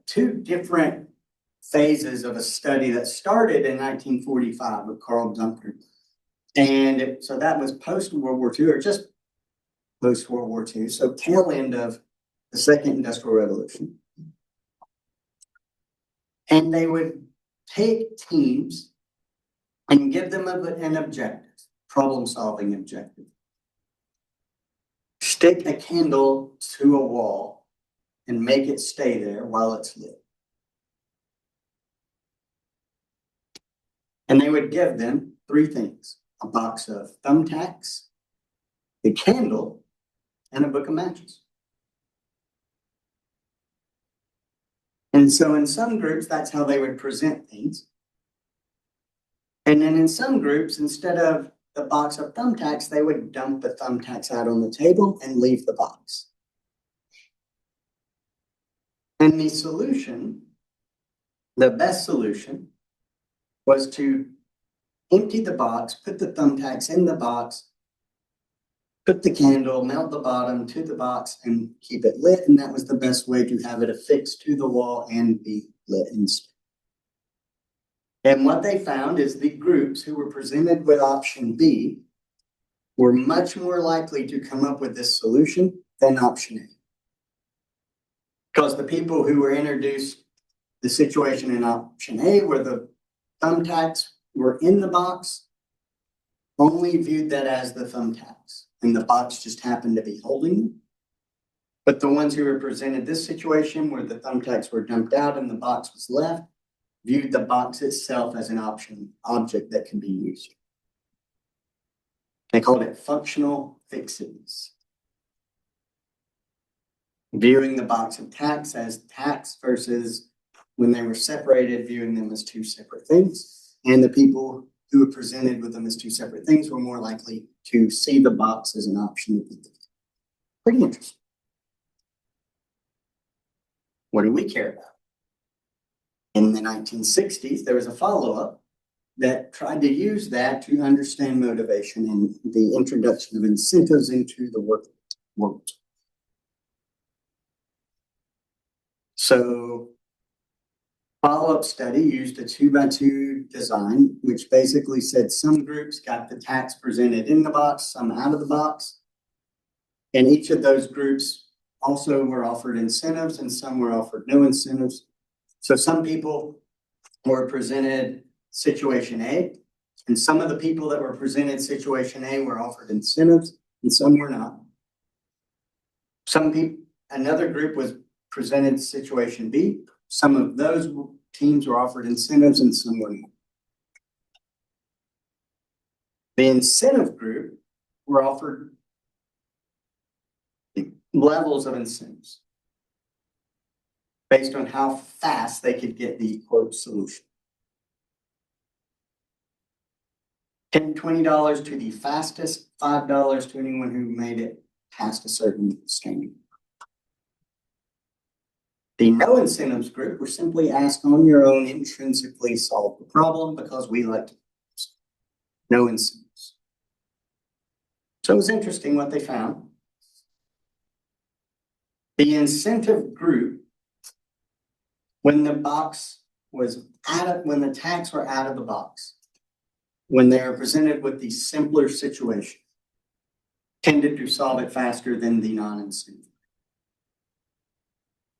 two different phases of a study that started in 1945 with Carl Dunker. And so that was post-World War II, or just post-World War II, so tail end of the Second Industrial Revolution. And they would take teams and give them an objective, problem-solving objective. Stick a candle to a wall and make it stay there while it's lit. And they would give them 3 things: a box of thumbtacks, the candle, and a book of matches. And so in some groups, that's how they would present things. And then in some groups, instead of the box of thumbtacks, they would dump the thumbtacks out on the table and leave the box. And the solution, the best solution, was to empty the box, put the thumbtacks in the box, put the candle, mount the bottom to the box, and keep it lit. And that was the best way to have it affixed to the wall and be lit instead. And what they found is the groups who were presented with option B were much more likely to come up with this solution than option A. Because the people who were introduced the situation in option A, where the thumbtacks were in the box, only viewed that as the thumbtacks, and the box just happened to be holding them. But the ones who were presented this situation where the thumbtacks were dumped out and the box was left, viewed the box itself as an object that can be used. They called it functional fixedness. Viewing the box of tacks as tacks versus when they were separated, viewing them as 2 separate things. And the people who were presented with them as 2 separate things were more likely to see the box as an option. Pretty interesting. What do we care about? In the 1960s, there was a follow-up that tried to use that to understand motivation and the introduction of incentives into the work world. So follow-up study used a 2x2 design, which basically said some groups got the tacks presented in the box, some out of the box. And each of those groups also were offered incentives and some were offered no incentives. So some people were presented situation A, and some of the people that were presented situation A were offered incentives and some were not. Another group was presented situation B. Some of those teams were offered incentives and some were not. The incentive group were offered levels of incentives based on how fast they could get the quote solution. $10, $20 to the fastest, $5 to anyone who made it past a certain standard. The no incentives group were simply asked on your own intrinsically solve the problem because we like to no incentives. So it was interesting what they found. The incentive group, when the box was when the tags were out of the box, when they are presented with the simpler situation, tended to solve it faster than the non-incentive.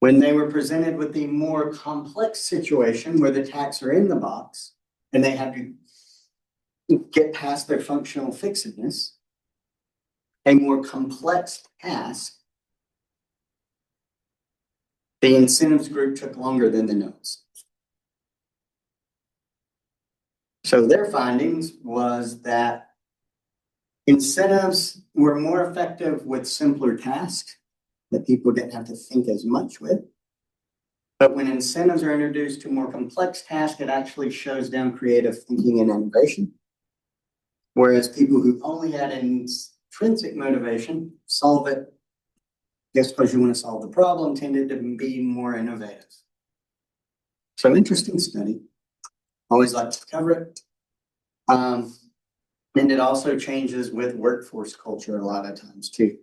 When they were presented with the more complex situation where the tags are in the box and they have to get past their functional fixedness, a more complex task, the incentives group took longer than the no's. So their findings was that incentives were more effective with simpler tasks that people didn't have to think as much with. But when incentives are introduced to more complex tasks, it actually shows down creative thinking and innovation. Whereas people who only had intrinsic motivation, solve it just because you want to solve the problem, tended to be more innovative. So interesting study. Always like to cover it. And it also changes with workforce culture a lot of times too.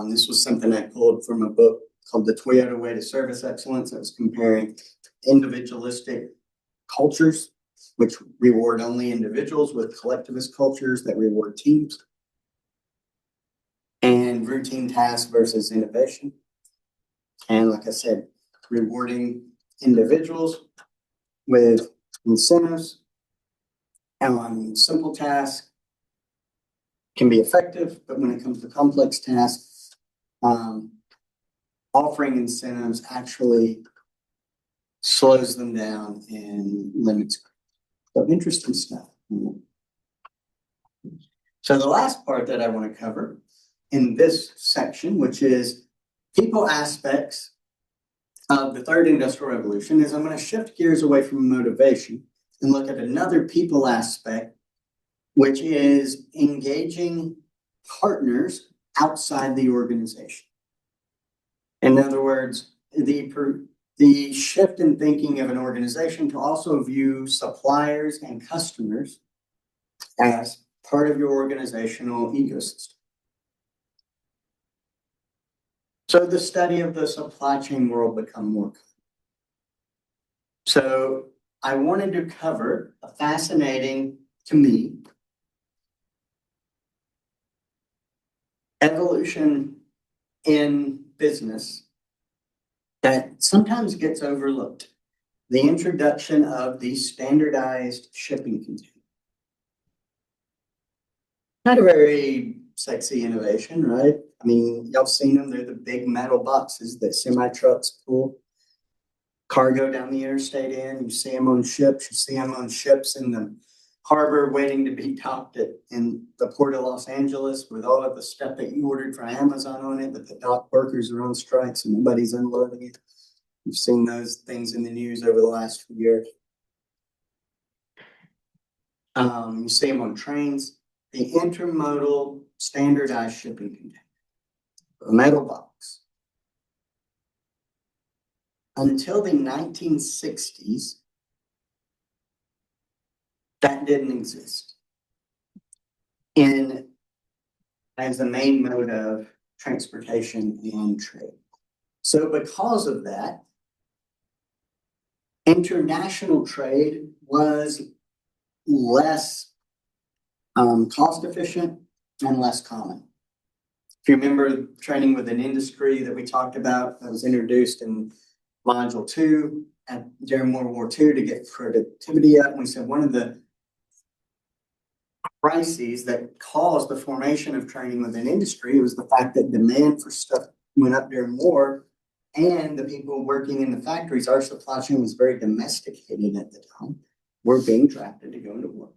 This was something I pulled from a book called The Toyota Way to Service Excellence. That was comparing individualistic cultures, which reward only individuals, with collectivist cultures that reward teams, and routine tasks versus innovation. And like I said, rewarding individuals with incentives and simple tasks can be effective, but when it comes to complex tasks, offering incentives actually slows them down and limits. So interesting stuff. So the last part that I want to cover in this section, which is people aspects of the third industrial revolution, is I'm going to shift gears away from motivation and look at another people aspect, which is engaging partners outside the organization. In other words, the shift in thinking of an organization to also view suppliers and customers as part of your organizational ecosystem. So the study of the supply chain world become more common. So I wanted to cover a fascinating, to me, evolution in business that sometimes gets overlooked. The introduction of the standardized shipping container. Not a very sexy innovation, right? I mean, y'all seen them. They're the big metal boxes that semi-trucks pull cargo down the interstate in. You see them on ships. You see them on ships in the harbor waiting to be docked in the port of Los Angeles with all of the stuff that you ordered from Amazon on it, but the dock workers are on strikes and nobody's unloading it. You've seen those things in the news over the last few years. You see them on trains. The intermodal standardized shipping container, a metal box. Until the 1960s, that didn't exist as the main mode of transportation and trade. So because of that, international trade was less cost efficient and less common. If you remember training with an industry that we talked about, that was introduced in module 2 and during World War II to get productivity up. And we said one of the crises that caused the formation of training within industry was the fact that demand for stuff went up during war, and the people working in the factories, our supply chain was very domesticated at the time, were being drafted to go into war.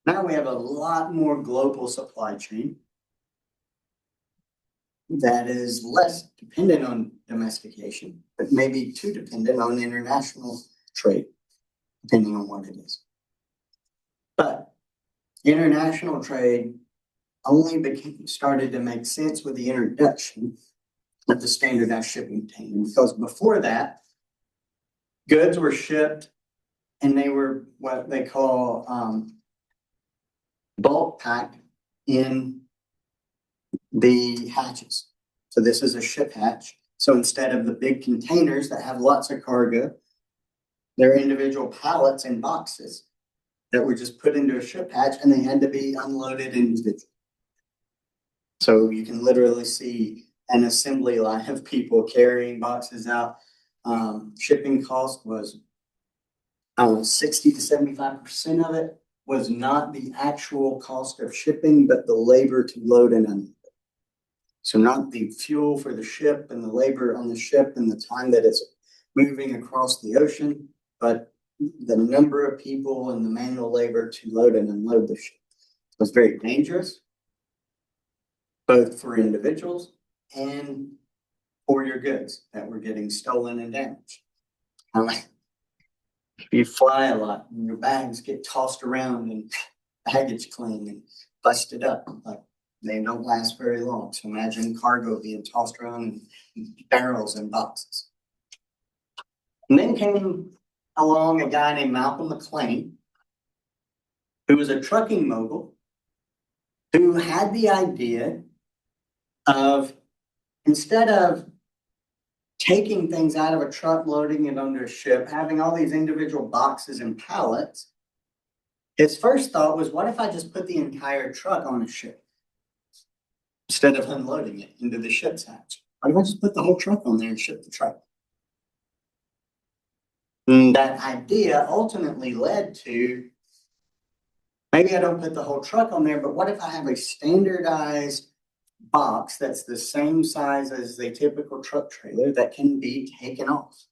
Now we have a lot more global supply chain that is less dependent on domestication, but maybe too dependent on international trade, depending on what it is. But international trade only started to make sense with the introduction of the standardized shipping container, because before that, goods were shipped and they were what they call bulk packed in the hatches. So this is a ship hatch. So instead of the big containers that have lots of cargo, they're individual pallets and boxes that were just put into a ship hatch, and they had to be unloaded individually. So you can literally see an assembly line of people carrying boxes out. Shipping cost was 60 to 75% of it was not the actual cost of shipping, but the labor to load and unload. So not the fuel for the ship and the labor on the ship and the time that it's moving across the ocean, but the number of people and the manual labor to load and unload the ship. It was very dangerous, both for individuals and for your goods that were getting stolen and damaged. If you fly a lot and your bags get tossed around and baggage claim and busted up, like they don't last very long. So imagine cargo being tossed around in barrels and boxes. And then came along a guy named Malcolm McLean, who was a trucking mogul, who had the idea of, instead of taking things out of a truck, loading it onto a ship, having all these individual boxes and pallets, his first thought was, what if I just put the entire truck on a ship instead of unloading it into the ship's hatch? What if I just put the whole truck on there and ship the truck? And that idea ultimately led to, maybe I don't put the whole truck on there, but what if I have a standardized box that's the same size as the typical truck trailer that can be taken off?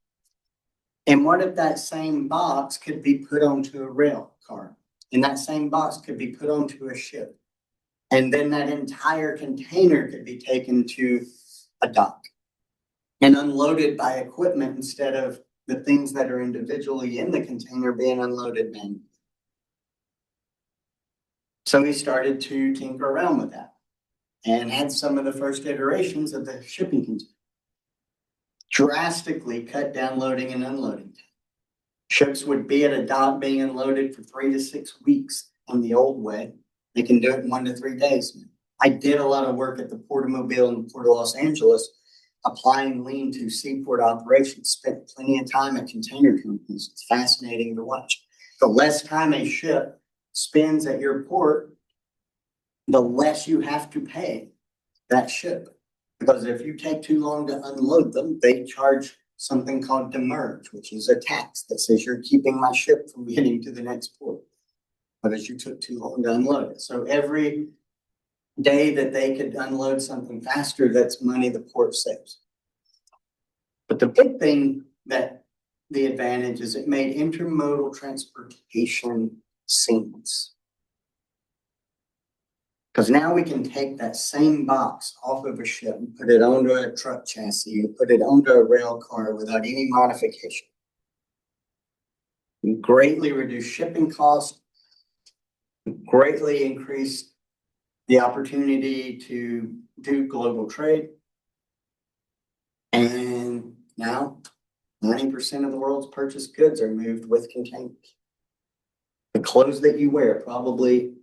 And what if that same box could be put onto a rail car? And that same box could be put onto a ship. And then that entire container could be taken to a dock and unloaded by equipment instead of the things that are individually in the container being unloaded manually. So he started to tinker around with that and had some of the first iterations of the shipping container. Drastically cut down loading and unloading time. Ships would be at a dock being unloaded for 3 to 6 weeks in the old way. They can do it in 1 to 3 days now. I did a lot of work at the Port of Mobile and the Port of Los Angeles, applying lean to seaport operations, spent plenty of time at container companies. It's fascinating to watch. The less time a ship spends at your port, the less you have to pay that ship. Because if you take too long to unload them, they charge something called demurrage, which is a tax that says you're keeping my ship from getting to the next port because you took too long to unload it. So every day that they could unload something faster, that's money the port saves. But the big thing that the advantage is it made intermodal transportation seamless. Because now we can take that same box off of a ship and put it onto a truck chassis and put it onto a rail car without any modification. We greatly reduce shipping costs, greatly increase the opportunity to do global trade. And now 90% of the world's purchased goods are moved with containers. The clothes that you wear probably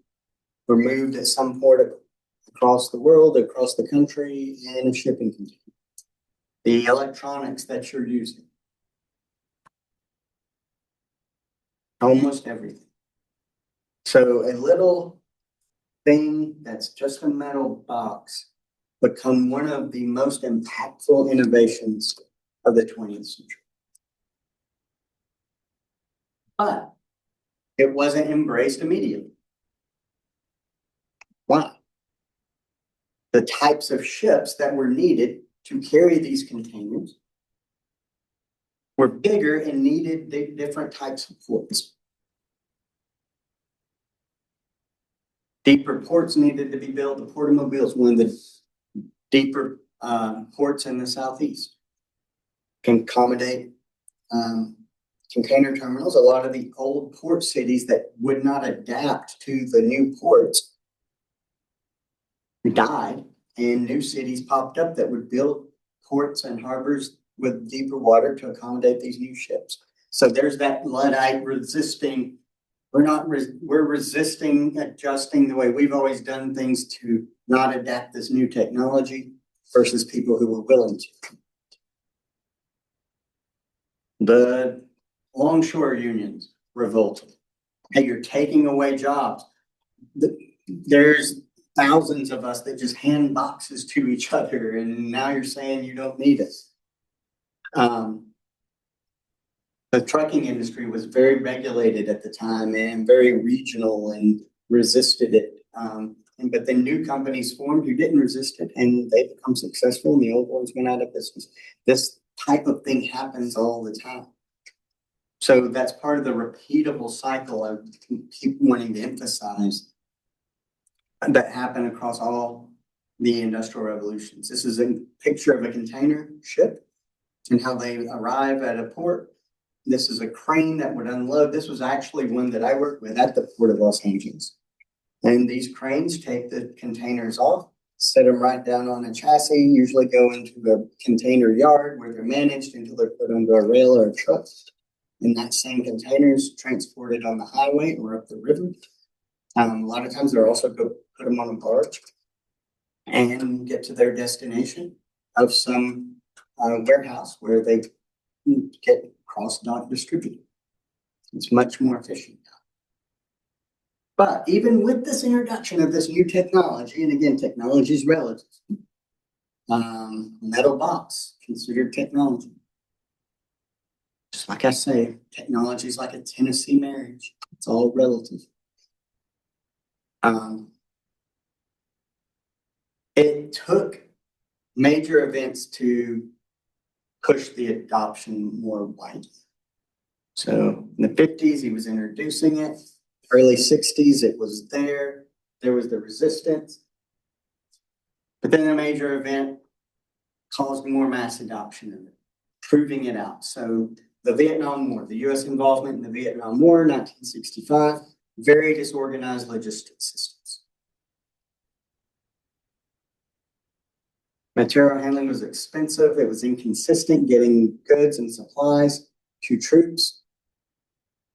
were moved at some port across the world, across the country, in a shipping container. The electronics that you're using. Almost everything. So a little thing that's just a metal box become one of the most impactful innovations of the 20th century. But it wasn't embraced immediately. Why? The types of ships that were needed to carry these containers were bigger and needed different types of ports. Deeper ports needed to be built. The Port of Mobile is one of the deeper ports in the southeast. Can accommodate container terminals. A lot of the old port cities that would not adapt to the new ports died, and new cities popped up that would build ports and harbors with deeper water to accommodate these new ships. So there's that Luddite resisting. We're resisting adjusting the way we've always done things to not adapt this new technology versus people who were willing to. The longshore unions revolted. Hey, you're taking away jobs. There's thousands of us that just hand boxes to each other, and now you're saying you don't need us. The trucking industry was very regulated at the time and very regional and resisted it. But then new companies formed who didn't resist it, and they become successful, and the old ones went out of business. This type of thing happens all the time. So that's part of the repeatable cycle I keep wanting to emphasize that happen across all the industrial revolutions. This is a picture of a container ship and how they arrive at a port. This is a crane that would unload. This was actually one that I worked with at the Port of Los Angeles. And these cranes take the containers off, set them right down on a chassis, usually go into a container yard where they're managed until they're put under a rail or a truck. And that same container is transported on the highway or up the river. A lot of times they're also go put them on a barge and get to their destination of some warehouse where they get cross-dock distributed. It's much more efficient now. But even with this introduction of this new technology, and again, technology is relative, metal box considered technology. Just like I say, technology is like a Tennessee marriage. It's all relative. It took major events to push the adoption more widely. So in the 50s, he was introducing it. Early 60s, it was there. There was the resistance. But then a major event caused more mass adoption of it, proving it out. So the Vietnam War, the U.S. involvement in the Vietnam War, 1965, very disorganized logistics systems. Material handling was expensive. It was inconsistent getting goods and supplies to troops.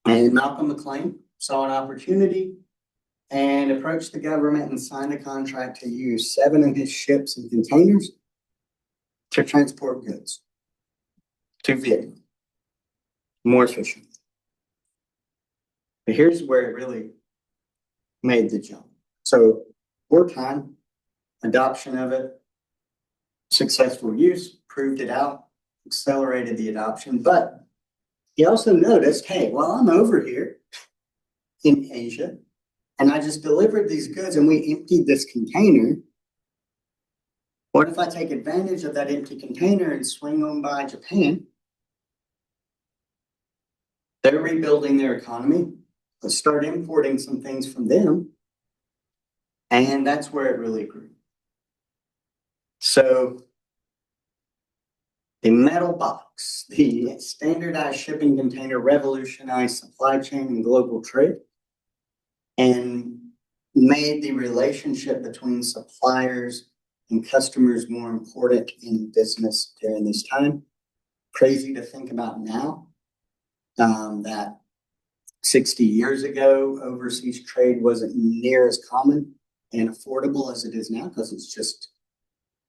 And Malcolm McLean saw an opportunity and approached the government and signed a contract to use 7 of his ships and containers to transport goods to Vietnam. More efficient. But here's where it really made the jump. So wartime, adoption of it, successful use, proved it out, accelerated the adoption. But he also noticed, hey, while I'm over here in Asia, and I just delivered these goods and we emptied this container, what if I take advantage of that empty container and swing on by Japan? They're rebuilding their economy. Let's start importing some things from them. And that's where it really grew. So the metal box, the standardized shipping container revolutionized supply chain and global trade and made the relationship between suppliers and customers more important in business during this time. Crazy to think about now, that 60 years ago, overseas trade wasn't near as common and affordable as it is now because it's just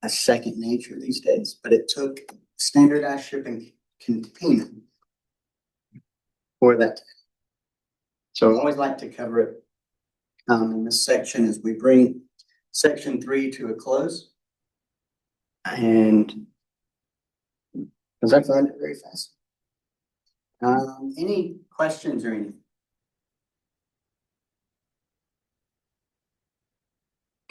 a second nature these days. But it took standardized shipping container for that. So I always like to cover it in this section as we bring section 3 to a close. And because I find it very fast. Any questions or anything?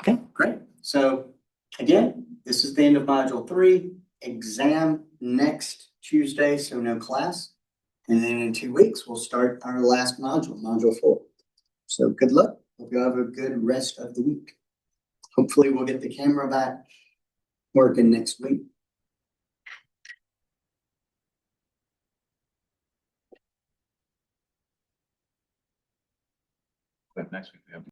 Okay, great. So again, this is the end of module 3, exam next Tuesday, so no class. And then in 2 weeks, we'll start our last module, module 4. So good luck. Hope you have a good rest of the week. Hopefully we'll get the camera back working next week. But next week we have